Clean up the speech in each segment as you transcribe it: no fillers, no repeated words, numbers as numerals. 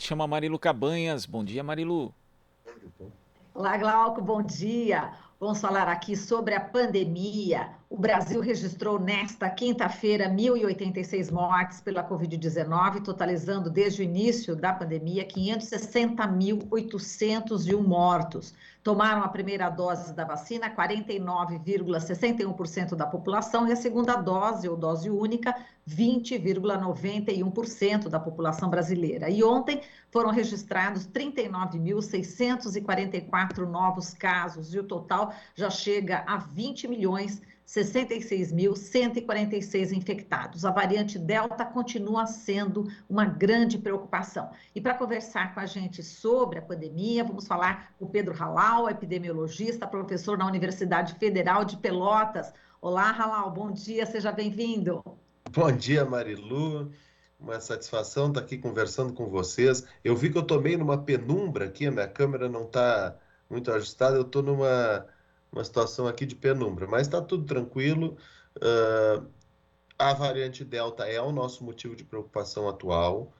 chama Marilu Cabanhas. Bom dia, Marilu. Olá, Glauco, bom dia. Vamos falar aqui sobre a pandemia. O Brasil registrou nesta quinta-feira 1.086 mortes pela Covid-19, totalizando desde o início da pandemia 560.801 mortos. Tomaram a primeira dose da vacina 49,61% da população e a segunda dose, ou dose única, 20,91% da população brasileira. E ontem foram registrados 39.644 novos casos e o total já chega a 20.066.146 infectados. A variante Delta continua sendo uma grande preocupação. E para conversar com a gente sobre a pandemia, vamos falar com o Pedro Halal, epidemiologista, professor na Universidade Federal de Pelotas. Olá, Halal, bom dia, seja bem-vindo. Bom dia, Marilu. Uma satisfação estar aqui conversando com vocês. Eu vi que eu tomei numa penumbra aqui, a minha câmera não está muito ajustada, eu estou numa situação aqui de penumbra, mas está tudo tranquilo. A variante Delta é o nosso motivo de preocupação atual.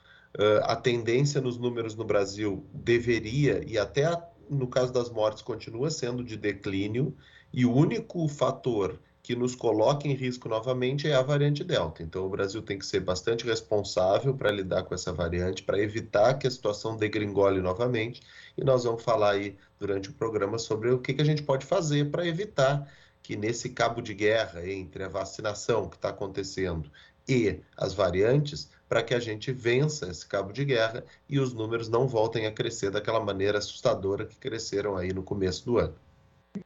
A tendência nos números no Brasil deveria, e até no caso das mortes, continua sendo de declínio, e o único fator que nos coloca em risco novamente é a variante Delta. Então, o Brasil tem que ser bastante responsável para lidar com essa variante, para evitar que a situação degringole novamente. E nós vamos falar aí durante o programa sobre o que a gente pode fazer para evitar que nesse cabo de guerra entre a vacinação que está acontecendo e as variantes, para que a gente vença esse cabo de guerra e os números não voltem a crescer daquela maneira assustadora que cresceram aí no começo do ano.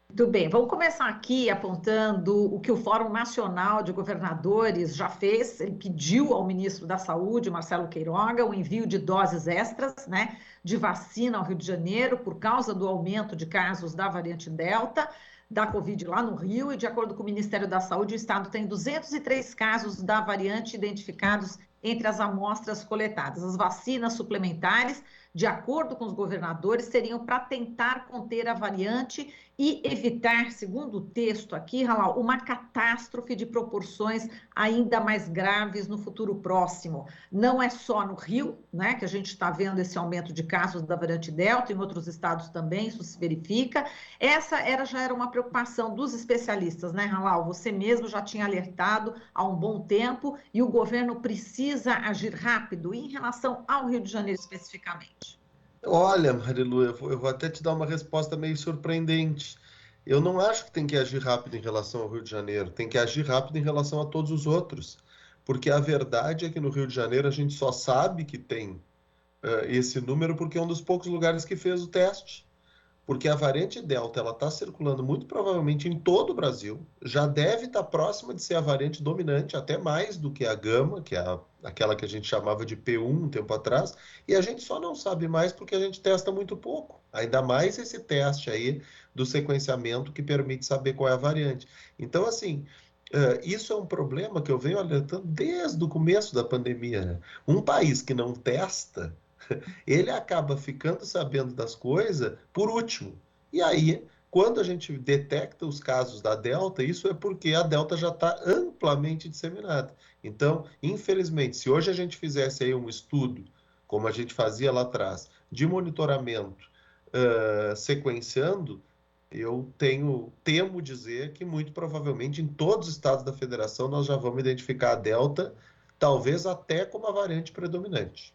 Muito bem, vamos começar aqui apontando o que o Fórum Nacional de Governadores já fez. Ele pediu ao ministro da Saúde, Marcelo Queiroga, o envio de doses extras, né, de vacina ao Rio de Janeiro por causa do aumento de casos da variante Delta, da Covid lá no Rio, e de acordo com o Ministério da Saúde, o estado tem 203 casos da variante identificados entre as amostras coletadas. As vacinas suplementares, de acordo com os governadores, seriam para tentar conter a variante e evitar, segundo o texto aqui, Halal, uma catástrofe de proporções ainda mais graves no futuro próximo. Não é só no Rio, né, que a gente está vendo esse aumento de casos da variante Delta, em outros estados também isso se verifica. Essa já era uma preocupação dos especialistas, né, Halal? Você mesmo já tinha alertado há um bom tempo e o governo precisa agir rápido em relação ao Rio de Janeiro especificamente. Olha, Marilu, eu vou até te dar uma resposta meio surpreendente. Eu não acho que tem que agir rápido em relação ao Rio de Janeiro, tem que agir rápido em relação a todos os outros. Porque a verdade é que no Rio de Janeiro a gente só sabe que tem esse número porque é um dos poucos lugares que fez o teste. Porque a variante Delta ela está circulando muito provavelmente em todo o Brasil, já deve estar próxima de ser a variante dominante, até mais do que a Gama, que é aquela que a gente chamava de P1 um tempo atrás, e a gente só não sabe mais porque a gente testa muito pouco. Ainda mais esse teste aí do sequenciamento que permite saber qual é a variante. Então, assim, isso é um problema que eu venho alertando desde o começo da pandemia, né? Um país que não testa ele acaba ficando sabendo das coisas por último. E aí, quando a gente detecta os casos da Delta, isso é porque a Delta já está amplamente disseminada. Então, infelizmente, se hoje a gente fizesse aí um estudo, como a gente fazia lá atrás, de monitoramento sequenciando, eu temo dizer que muito provavelmente em todos os estados da federação nós já vamos identificar a Delta, talvez até como a variante predominante.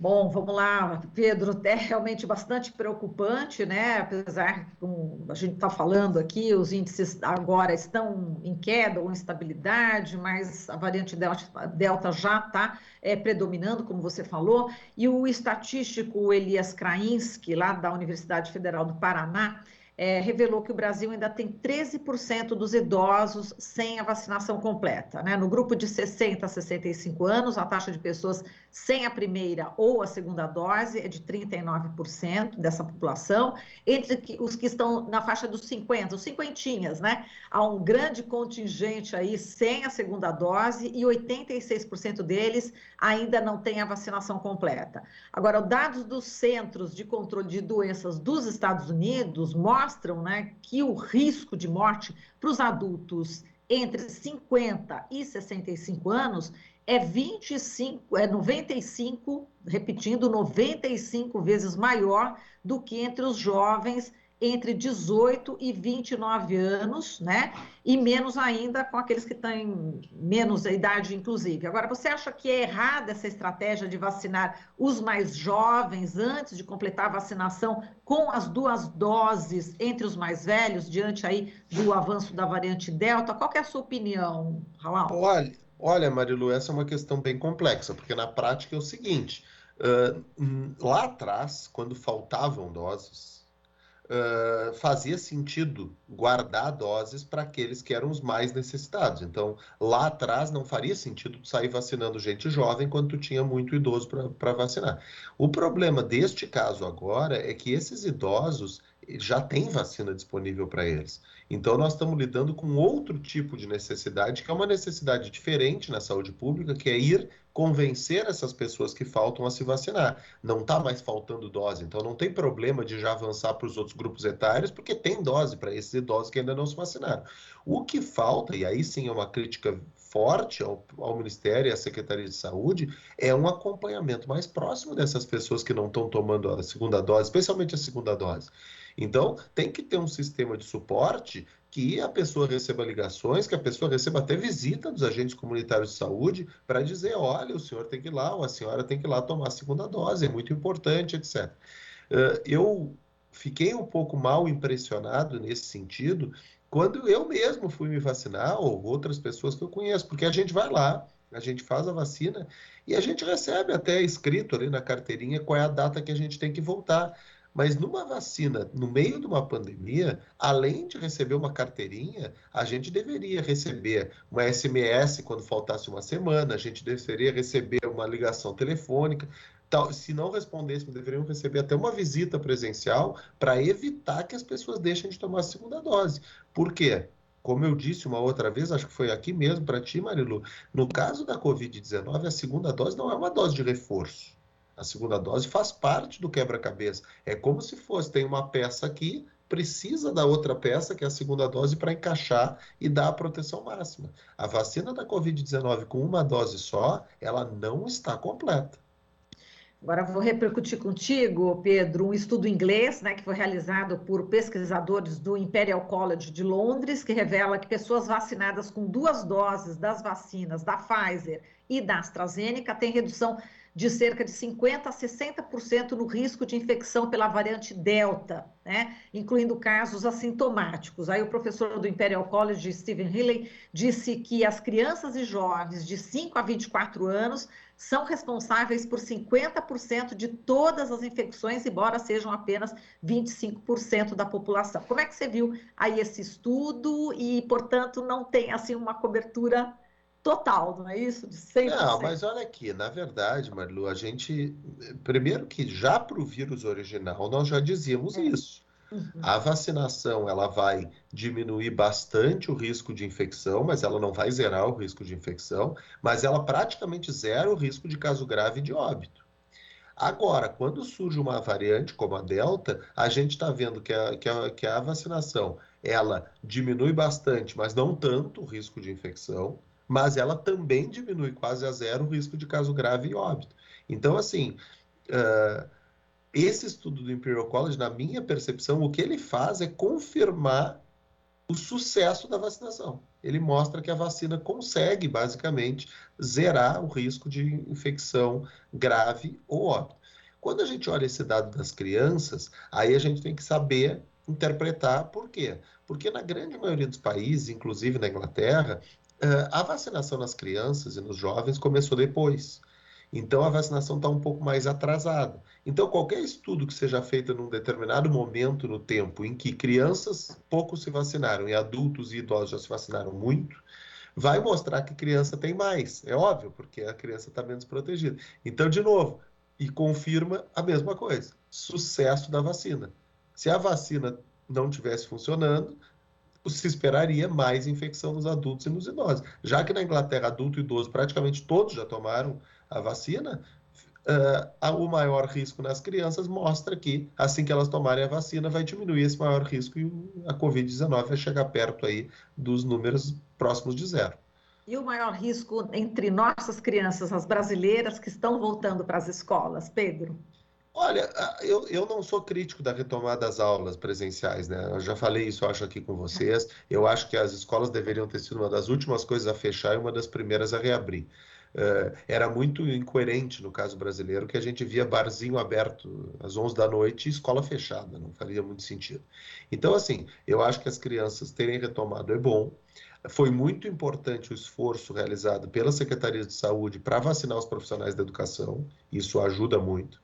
Bom, vamos lá, Pedro, é realmente bastante preocupante, né? Apesar que, como a gente está falando aqui, os índices agora estão em queda ou instabilidade, mas a variante Delta já está predominando, como você falou, e o estatístico Elias Krainski, lá da Universidade Federal do Paraná, revelou que o Brasil ainda tem 13% dos idosos sem a vacinação completa, né? No grupo de 60 a 65 anos, a taxa de pessoas sem a primeira ou a segunda dose é de 39% dessa população. Entre os que estão na faixa dos 50, os cinquentinhas, né? Há um grande contingente aí sem a segunda dose e 86% deles ainda não têm a vacinação completa. Agora, os dados dos Centros de Controle de Doenças dos Estados Unidos mostram, né, que o risco de morte para os adultos entre 50 e 65 anos é 95, repetindo, 95 vezes maior do que entre os jovens entre 18 e 29 anos, né? E menos ainda com aqueles que têm menos idade, inclusive. Agora, você acha que é errada essa estratégia de vacinar os mais jovens antes de completar a vacinação com as 2 doses entre os mais velhos, diante aí do avanço da variante Delta? Qual que é a sua opinião, Halal? Olha, Marilu, essa é uma questão bem complexa, porque na prática é o seguinte, lá atrás, quando faltavam doses, fazia sentido guardar doses para aqueles que eram os mais necessitados. Então, lá atrás não faria sentido sair vacinando gente jovem quando tu tinha muito idoso para vacinar. O problema deste caso agora é que esses idosos já têm vacina disponível para eles. Então, nós estamos lidando com outro tipo de necessidade, que é uma necessidade diferente na saúde pública, que é ir convencer essas pessoas que faltam a se vacinar. Não está mais faltando dose, então não tem problema de já avançar para os outros grupos etários, porque tem dose para esses idosos que ainda não se vacinaram. O que falta, e aí sim é uma crítica forte ao Ministério e à Secretaria de Saúde, é um acompanhamento mais próximo dessas pessoas que não estão tomando a segunda dose, especialmente a segunda dose. Então, tem que ter um sistema de suporte que a pessoa receba ligações, que a pessoa receba até visita dos agentes comunitários de saúde para dizer, olha, o senhor tem que ir lá, ou a senhora tem que ir lá tomar a segunda dose, é muito importante, etc. Eu fiquei um pouco mal impressionado nesse sentido quando eu mesmo fui me vacinar, ou outras pessoas que eu conheço, porque a gente vai lá, a gente faz a vacina e a gente recebe até escrito ali na carteirinha qual é a data que a gente tem que voltar. Mas numa vacina, no meio de uma pandemia, além de receber uma carteirinha, a gente deveria receber uma SMS quando faltasse uma semana, a gente deveria receber uma ligação telefônica. Se não respondesse, deveriam receber até uma visita presencial para evitar que as pessoas deixem de tomar a segunda dose. Por quê? Como eu disse uma outra vez, acho que foi aqui mesmo para ti, Marilu, no caso da Covid-19, a segunda dose não é uma dose de reforço. A segunda dose faz parte do quebra-cabeça. É como se fosse, tem uma peça aqui, precisa da outra peça, que é a segunda dose, para encaixar e dar a proteção máxima. A vacina da Covid-19 com uma dose só, ela não está completa. Agora vou repercutir contigo, Pedro, um estudo inglês, né, que foi realizado por pesquisadores do Imperial College de Londres, que revela que pessoas vacinadas com 2 doses das vacinas da Pfizer e da AstraZeneca têm redução de cerca de 50% a 60% no risco de infecção pela variante Delta, né, incluindo casos assintomáticos. Aí o professor do Imperial College, Stephen Healy, disse que as crianças e jovens de 5 a 24 anos são responsáveis por 50% de todas as infecções, embora sejam apenas 25% da população. Como é que você viu aí esse estudo e, portanto, não tem assim uma cobertura total, não é isso? De 100%? Não, mas olha aqui, na verdade, Marilu, a gente, primeiro que já para o vírus original, nós já dizíamos isso. A vacinação, ela vai diminuir bastante o risco de infecção, mas ela não vai zerar o risco de infecção, mas ela praticamente zera o risco de caso grave e de óbito. Agora, quando surge uma variante como a Delta, a gente está vendo que a vacinação, ela diminui bastante, mas não tanto o risco de infecção, mas ela também diminui quase a zero o risco de caso grave e óbito. Então, assim, esse estudo do Imperial College, na minha percepção, o que ele faz é confirmar o sucesso da vacinação. Ele mostra que a vacina consegue, basicamente, zerar o risco de infecção grave ou óbito. Quando a gente olha esse dado das crianças, aí a gente tem que saber interpretar por quê. Porque na grande maioria dos países, inclusive na Inglaterra, a vacinação nas crianças e nos jovens começou depois. Então, a vacinação está um pouco mais atrasada. Então, qualquer estudo que seja feito num determinado momento no tempo em que crianças pouco se vacinaram e adultos e idosos já se vacinaram muito, vai mostrar que criança tem mais. É óbvio, porque a criança está menos protegida. Então, de novo, e confirma a mesma coisa: sucesso da vacina. Se a vacina não estivesse funcionando, se esperaria mais infecção nos adultos e nos idosos. Já que na Inglaterra, adulto e idoso, praticamente todos já tomaram a vacina, o maior risco nas crianças mostra que, assim que elas tomarem a vacina, vai diminuir esse maior risco e a Covid-19 vai chegar perto aí dos números próximos de zero. E o maior risco entre nossas crianças, as brasileiras que estão voltando para as escolas, Pedro? Olha, eu não sou crítico da retomada das aulas presenciais, né? Eu já falei isso, acho, aqui com vocês. Eu acho que as escolas deveriam ter sido uma das últimas coisas a fechar e uma das primeiras a reabrir. Era muito incoerente, no caso brasileiro, que a gente via barzinho aberto às 11 da noite e escola fechada, não faria muito sentido. Então, assim, eu acho que as crianças terem retomado é bom. Foi muito importante o esforço realizado pela Secretaria de Saúde para vacinar os profissionais da educação, isso ajuda muito.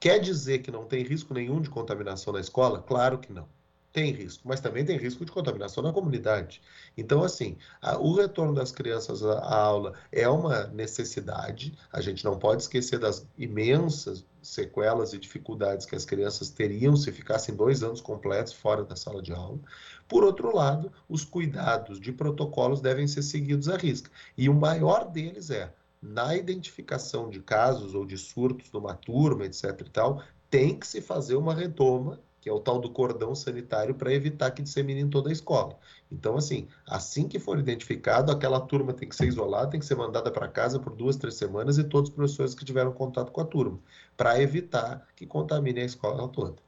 Quer dizer que não tem risco nenhum de contaminação na escola? Claro que não. Tem risco, mas também tem risco de contaminação na comunidade. Então, assim, o retorno das crianças à aula é uma necessidade. A gente não pode esquecer das imensas sequelas e dificuldades que as crianças teriam se ficassem 2 anos completos fora da sala de aula. Por outro lado, os cuidados de protocolos devem ser seguidos à risca. E o maior deles é na identificação de casos ou de surtos numa turma, etc. e tal, tem que se fazer uma retoma, que é o tal do cordão sanitário, para evitar que dissemine em toda a escola. Então, assim que for identificado, aquela turma tem que ser isolada, tem que ser mandada para casa por 2, 3 semanas e todos os professores que tiveram contato com a turma, para evitar que contamine a escola toda.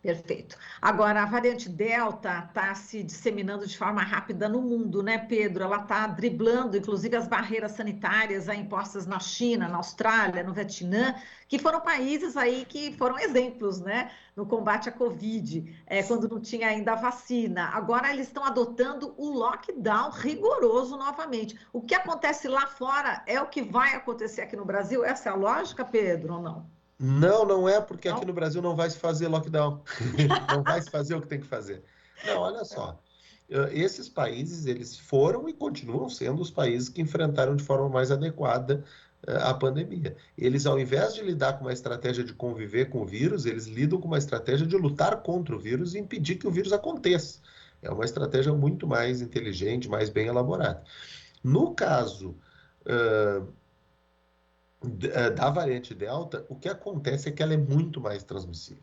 Perfeito. Agora, a variante Delta está se disseminando de forma rápida no mundo, né, Pedro? Ela está driblando, inclusive, as barreiras sanitárias impostas na China, na Austrália, no Vietnã, que foram países aí que foram exemplos, né, no combate à Covid, quando não tinha ainda a vacina. Agora eles estão adotando o lockdown rigoroso novamente. O que acontece lá fora é o que vai acontecer aqui no Brasil? Essa é a lógica, Pedro, ou não? Não, não é, porque aqui Não? no Brasil não vai se fazer lockdown. Não vai se fazer o que tem que fazer. Não, olha só. Esses países, eles foram e continuam sendo os países que enfrentaram de forma mais adequada a pandemia. Eles, ao invés de lidar com uma estratégia de conviver com o vírus, eles lidam com uma estratégia de lutar contra o vírus e impedir que o vírus aconteça. É uma estratégia muito mais inteligente, mais bem elaborada. No caso da variante Delta, o que acontece é que ela é muito mais transmissível.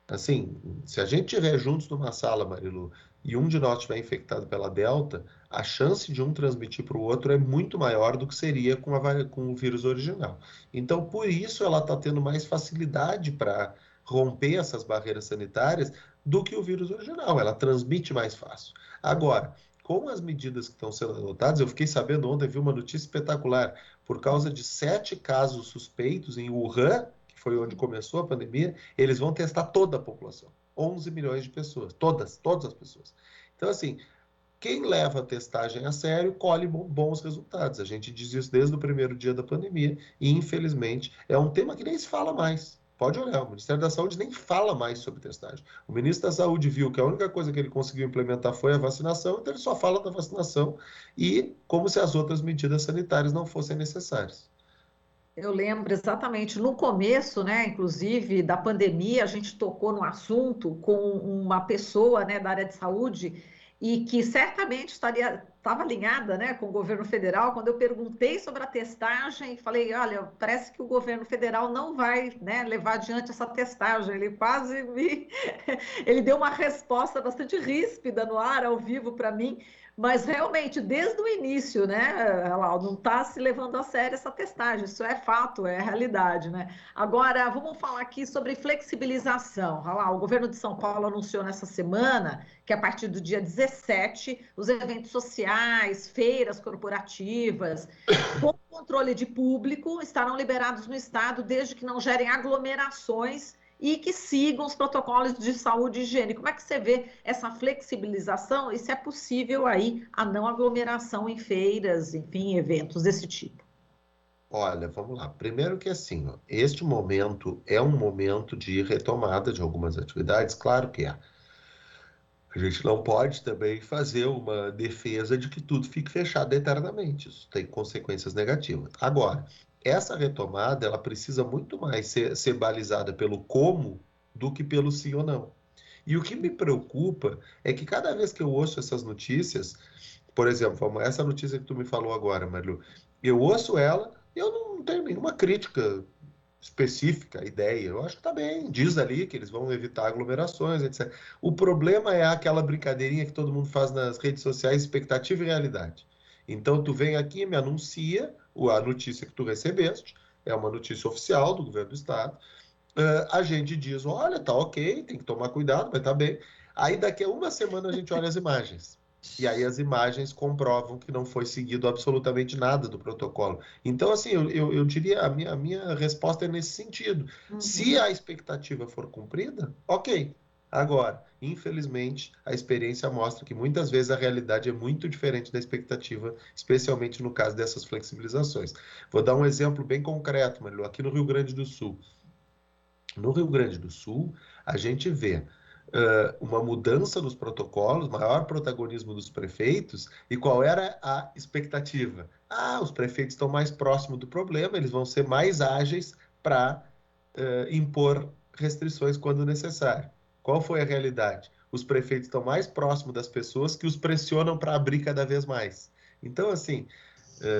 Assim, se a gente estiver juntos numa sala, Marilu, e um de nós estiver infectado pela Delta, a chance de um transmitir para o outro é muito maior do que seria com o vírus original. Então, por isso ela está tendo mais facilidade para romper essas barreiras sanitárias do que o vírus original. Ela transmite mais fácil. Agora, com as medidas que estão sendo adotadas, eu fiquei sabendo ontem, vi uma notícia espetacular, por causa de 7 casos suspeitos em Wuhan, que foi onde começou a pandemia, eles vão testar toda a população. 11 milhões de pessoas. Todas as pessoas. Então, assim, quem leva a testagem a sério colhe bons resultados. A gente diz isso desde o primeiro dia da pandemia e, infelizmente, é um tema que nem se fala mais. Pode olhar, o Ministério da Saúde nem fala mais sobre testagem. O ministro da Saúde viu que a única coisa que ele conseguiu implementar foi a vacinação, então ele só fala da vacinação e como se as outras medidas sanitárias não fossem necessárias. Eu lembro exatamente no começo, né, inclusive da pandemia, a gente tocou no assunto com uma pessoa, né, da área de saúde e que certamente estava alinhada, né, com o governo federal. Quando eu perguntei sobre a testagem, falei, olha, parece que o governo federal não vai, né, levar adiante essa testagem. Ele quase me, ele deu uma resposta bastante ríspida no ar, ao vivo para mim. Mas realmente, desde o início, né, não está se levando a sério essa testagem, isso é fato, é realidade, né? Agora, vamos falar aqui sobre flexibilização. O governo de São Paulo anunciou nessa semana que a partir do dia 17, os eventos sociais, feiras corporativas, com controle de público, estarão liberados no estado desde que não gerem aglomerações e que sigam os protocolos de saúde e higiene. Como é que você vê essa flexibilização e se é possível aí a não aglomeração em feiras, enfim, eventos desse tipo? Olha, vamos lá. Primeiro que assim, ó, este momento é um momento de retomada de algumas atividades, claro que é. A gente não pode também fazer uma defesa de que tudo fique fechado eternamente. Isso tem consequências negativas. Agora, essa retomada, ela precisa muito mais ser balizada pelo como do que pelo sim ou não. E o que me preocupa é que cada vez que eu ouço essas notícias, por exemplo, essa notícia que tu me falou agora, Marilu, eu ouço ela e eu não tenho nenhuma crítica específica, ideia. Eu acho que está bem. Diz ali que eles vão evitar aglomerações, etc. O problema é aquela brincadeirinha que todo mundo faz nas redes sociais, expectativa e realidade. Então, tu vem aqui e me anuncia a notícia que tu recebeste, é uma notícia oficial do governo do estado, a gente diz, olha, tá ok, tem que tomar cuidado, vai estar bem. Aí daqui a uma semana a gente olha as imagens. E aí as imagens comprovam que não foi seguido absolutamente nada do protocolo. Então, assim, eu diria, a minha resposta é nesse sentido. Se a expectativa for cumprida, ok. Agora, infelizmente, a experiência mostra que muitas vezes a realidade é muito diferente da expectativa, especialmente no caso dessas flexibilizações. Vou dar um exemplo bem concreto, Marilu, aqui no Rio Grande do Sul. No Rio Grande do Sul, a gente vê uma mudança nos protocolos, maior protagonismo dos prefeitos, e qual era a expectativa? Os prefeitos estão mais próximos do problema, eles vão ser mais ágeis para impor restrições quando necessário. Qual foi a realidade? Os prefeitos estão mais próximos das pessoas que os pressionam para abrir cada vez mais. Então, assim,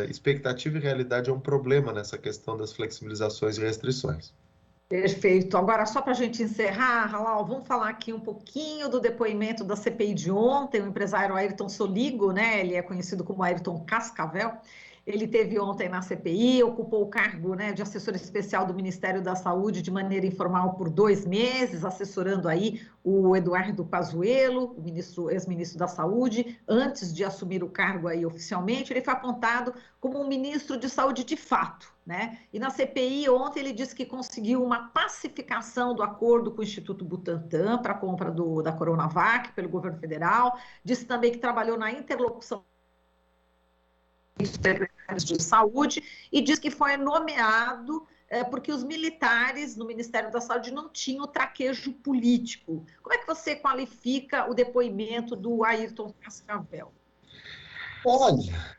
expectativa e realidade é um problema nessa questão das flexibilizações e restrições. Perfeito. Agora, só para a gente encerrar, Halal, vamos falar aqui um pouquinho do depoimento da CPI de ontem. O empresário Ayrton Soligo, né? Ele é conhecido como Ayrton Cascavel. Ele teve ontem na CPI, ocupou o cargo, né, de assessor especial do Ministério da Saúde de maneira informal por 2 meses, assessorando aí o Eduardo Pazuello, o ex-ministro da Saúde, antes de assumir o cargo aí oficialmente. Ele foi apontado como um ministro de saúde de fato, né? E na CPI ontem ele disse que conseguiu uma pacificação do acordo com o Instituto Butantan para a compra da Coronavac pelo governo federal. Disse também que trabalhou na interlocução secretários de saúde e diz que foi nomeado porque os militares no Ministério da Saúde não tinham traquejo político. Como é que você qualifica o depoimento do Ayrton Cascavel? Olha,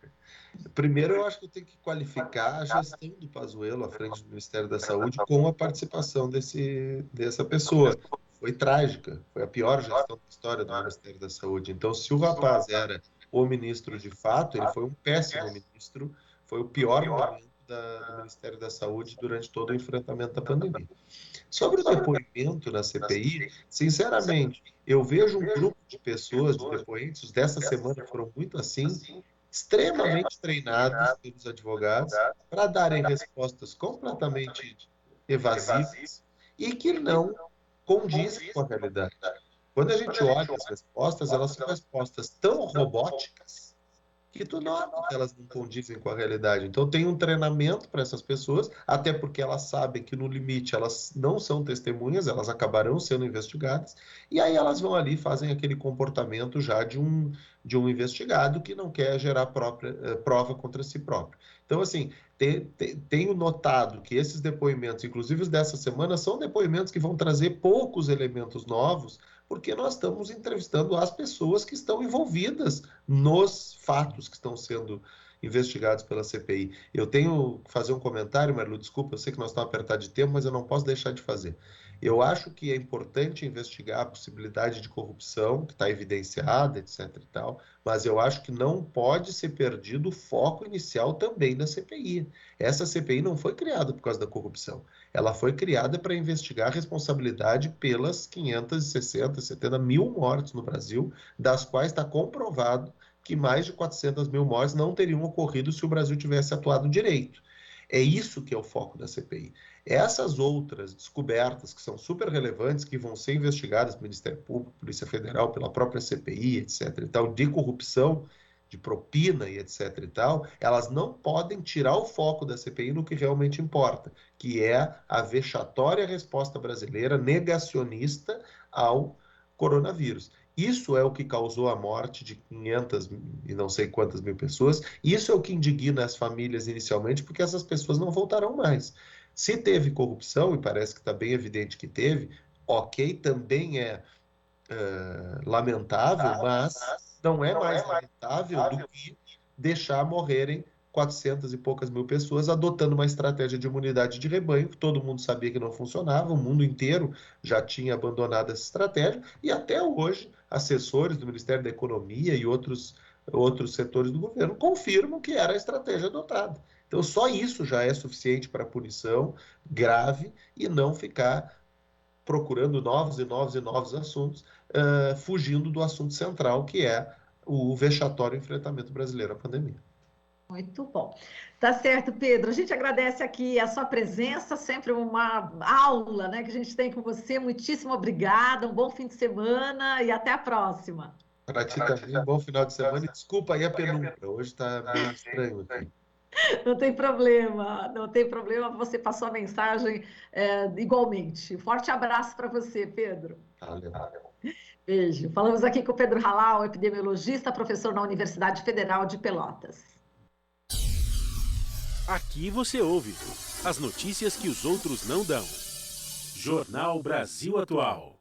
primeiro eu acho que eu tenho que qualificar a gestão do Pazuello à frente do Ministério da Saúde com a participação dessa pessoa. Foi trágica, foi a pior gestão da história do Ministério da Saúde. Então, se o rapaz era o ministro de fato, ele foi um péssimo ministro, foi o pior momento do Ministério da Saúde durante todo o enfrentamento da pandemia. Sobre o depoimento na CPI, sinceramente, eu vejo um grupo de pessoas, de depoentes, dessa semana foram muito assim, extremamente treinados pelos advogados para darem respostas completamente evasivas e que não condizem com a realidade. Quando a gente olha as respostas, elas são respostas tão robóticas que tu nota que elas não condizem com a realidade. Então tem um treinamento para essas pessoas, até porque elas sabem que no limite elas não são testemunhas, elas acabarão sendo investigadas, e aí elas vão ali e fazem aquele comportamento já de um investigado que não quer gerar prova contra si próprio. Então, assim, tenho notado que esses depoimentos, inclusive os dessa semana, são depoimentos que vão trazer poucos elementos novos, porque nós estamos entrevistando as pessoas que estão envolvidas nos fatos que estão sendo investigados pela CPI. Eu tenho que fazer um comentário, Marilu, desculpa, eu sei que nós estamos apertados de tempo, mas eu não posso deixar de fazer. Eu acho que é importante investigar a possibilidade de corrupção, que está evidenciada, etc. e tal, mas eu acho que não pode ser perdido o foco inicial também da CPI. Essa CPI não foi criada por causa da corrupção. Ela foi criada para investigar a responsabilidade pelas 560, 70 mil mortes no Brasil, das quais está comprovado que mais de 400 mil mortes não teriam ocorrido se o Brasil tivesse atuado direito. É isso que é o foco da CPI. Essas outras descobertas que são super relevantes, que vão ser investigadas pelo Ministério Público, Polícia Federal, pela própria CPI, etc. e tal, de corrupção, de propina e etc. e tal, elas não podem tirar o foco da CPI no que realmente importa, que é a vexatória resposta brasileira negacionista ao coronavírus. Isso é o que causou a morte de 500 e não sei quantas mil pessoas. Isso é o que indigna as famílias inicialmente, porque essas pessoas não voltarão mais. Se teve corrupção, e parece que está bem evidente que teve, ok, também é lamentável, mas não é mais lamentável do que deixar morrerem 400 e poucas mil pessoas adotando uma estratégia de imunidade de rebanho, que todo mundo sabia que não funcionava, o mundo inteiro já tinha abandonado essa estratégia, e até hoje assessores do Ministério da Economia e outros setores do governo confirmam que era a estratégia adotada. Então, só isso já é suficiente para punição grave e não ficar procurando novos e novos e novos assuntos, fugindo do assunto central, que é o vexatório enfrentamento brasileiro à pandemia. Muito bom. Tá certo, Pedro. A gente agradece aqui a sua presença, sempre uma aula, né, que a gente tem com você. Muitíssimo obrigada, um bom fim de semana e até a próxima. Para ti também, um bom final de semana e desculpa aí a penumbra, hoje está meio estranho aqui. Não tem problema, não tem problema. Você passou a mensagem igualmente. Forte abraço para você, Pedro. Valeu. Beijo. Falamos aqui com o Pedro Halal, epidemiologista, professor na Universidade Federal de Pelotas. Aqui você ouve as notícias que os outros não dão. Jornal Brasil Atual.